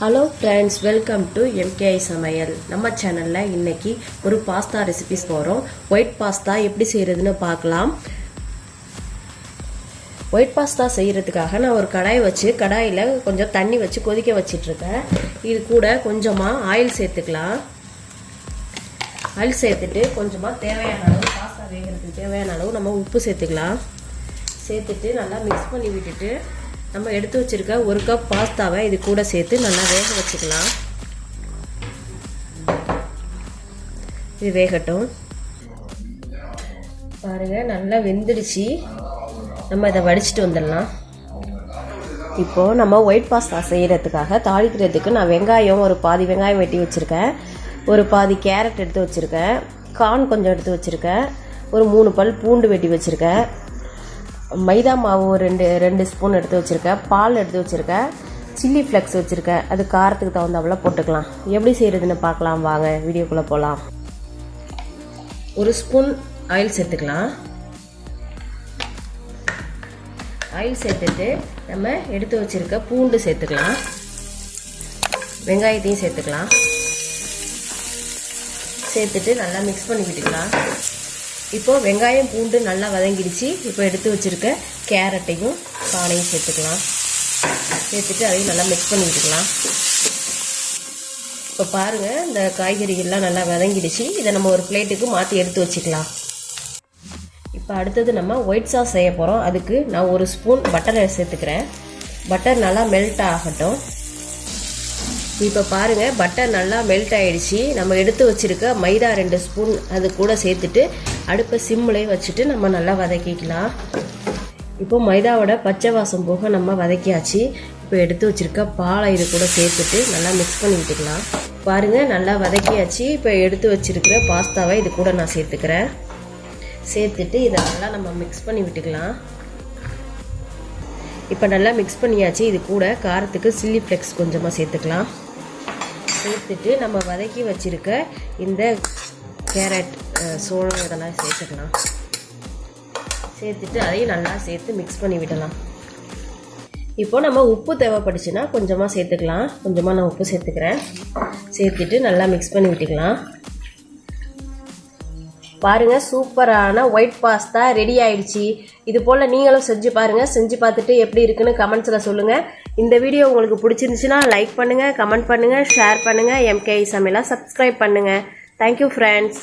Hello friends, welcome to MKI சமையல். நம்ம சேனலில் இன்றைக்கி ஒரு பாஸ்தா ரெசிபிஸ் போகிறோம். ஒயிட் பாஸ்தா எப்படி செய்கிறதுன்னு பார்க்கலாம். ஒயிட் பாஸ்தா செய்கிறதுக்காக நான் ஒரு கடாய் வச்சு கடாயில் கொஞ்சம் தண்ணி வச்சு கொதிக்க வச்சிட்ருக்கேன். இது கூட கொஞ்சமாக ஆயில் சேர்த்துக்கலாம். ஆயில் சேர்த்துட்டு கொஞ்சமாக தேவையான அளவு பாஸ்தா வேகிறதுக்கு தேவையான அளவு நம்ம உப்பு சேர்த்துக்கலாம். சேர்த்துட்டு நல்லா மிக்ஸ் பண்ணி விட்டுட்டு நம்ம எடுத்து வச்சிருக்க ஒரு கப் பாஸ்தாவை இது கூட சேர்த்து நல்லா வேக வச்சுக்கலாம். இது வேகட்டும். பாருங்க, நல்லா வெந்துடுச்சு. நம்ம இதை வடிச்சிட்டு வந்துடலாம். இப்போது நம்ம ஒயிட் பாஸ்தா செய்கிறதுக்காக தாளிக்கிறதுக்கு நான் வெங்காயம் ஒரு பாதி வெங்காயம் வெட்டி வச்சுருக்கேன். ஒரு பாதி கேரட் எடுத்து வச்சுருக்கேன். கார்ன் கொஞ்சம் எடுத்து வச்சுருக்கேன். ஒரு 3 பல் பூண்டு வெட்டி வச்சுருக்கேன். மைதா மாவு ரெண்டு ஸ்பூன் எடுத்து வச்சுருக்கேன். பால் எடுத்து வச்சுருக்கேன். சில்லி ஃப்ளெக்ஸ் வச்சுருக்கேன். அது காரத்துக்கு தகுந்தாப்புல போட்டுக்கலாம். எப்படி செய்கிறதுன்னு பார்க்கலாம் வாங்க, வீடியோக்குள்ளே போகலாம். ஒரு ஸ்பூன் ஆயில் சேர்த்துக்கலாம். ஆயில் சேர்த்துட்டு நம்ம எடுத்து வச்சுருக்க பூண்டு சேர்த்துக்கலாம். வெங்காயத்தையும் சேர்த்துக்கலாம். சேர்த்துட்டு நல்லா மிக்ஸ் பண்ணி விட்டுக்கலாம். இப்போது வெங்காயம் பூண்டு நல்லா வதங்கிடுச்சு. இப்போ எடுத்து வச்சுருக்க கேரட்டையும் கானையும் சேர்த்துக்கலாம். சேர்த்துட்டு அதையும் நல்லா மிக்ஸ் பண்ணி விட்டுக்கலாம். இப்போ பாருங்கள், இந்த காய்கறிகள்லாம் நல்லா வதங்கிடுச்சு. இதை நம்ம ஒரு பிளேட்டுக்கு மாற்றி எடுத்து வச்சுக்கலாம். இப்போ அடுத்தது நம்ம ஒயிட் சாஸ் செய்ய போகிறோம். அதுக்கு நான் ஒரு ஸ்பூன் பட்டரை சேர்த்துக்கிறேன். பட்டர் நல்லா மெல்ட் ஆகட்டும். இப்போ பாருங்கள், பட்டர் நல்லா மெல்ட் ஆகிடுச்சு. நம்ம எடுத்து வச்சுருக்க மைதா 2 ஸ்பூன் அது கூட சேர்த்துட்டு அடுப்பை சிம்மிலே வச்சுட்டு நம்ம நல்லா வதக்கிக்கலாம். இப்போ மைதாவோட பச்சை வாசம் போக நம்ம வதக்கியாச்சு. இப்போ எடுத்து வச்சுருக்க பாலை இது கூட சேர்த்துட்டு நல்லா மிக்ஸ் பண்ணி விட்டுக்கலாம். பாருங்கள், நல்லா வதக்கியாச்சு. இப்போ எடுத்து வச்சுருக்கிற பாஸ்தாவை இது கூட நான் சேர்த்துக்கிறேன். சேர்த்துட்டு இதை நல்லா நம்ம மிக்ஸ் பண்ணி விட்டுக்கலாம். இப்போ நல்லா மிக்ஸ் பண்ணியாச்சு. இது கூட காரத்துக்கு சில்லி ஃப்ளெக்ஸ் கொஞ்சமாக சேர்த்துக்கலாம். சேர்த்துட்டு நம்ம வதக்கி வச்சுருக்க இந்த கேரட் சோளம் இதெல்லாம் சேர்த்துக்கலாம். சேர்த்துட்டு அதையும் நல்லா சேர்த்து மிக்ஸ் பண்ணி விடலாம். இப்போ நம்ம உப்பு தேவைப்படுச்சுன்னா கொஞ்சமாக சேர்த்துக்கலாம். கொஞ்சமாக நான் உப்பு சேர்த்துக்கிறேன். சேர்த்துட்டு நல்லா மிக்ஸ் பண்ணி விட்டுக்கலாம். பாருங்கள், சூப்பரான ஒயிட் பாஸ்தா ரெடி ஆயிடுச்சு. இது போல் நீங்களும் செஞ்சு பாருங்கள். செஞ்சு பார்த்துட்டு எப்படி இருக்குன்னு கமெண்ட்ஸில் சொல்லுங்கள். இந்த வீடியோ உங்களுக்கு பிடிச்சிருந்துச்சுன்னா லைக் பண்ணுங்கள், கமெண்ட் பண்ணுங்கள், ஷேர் பண்ணுங்கள். MKI சமையலை சப்ஸ்கிரைப் பண்ணுங்கள். Thank you friends.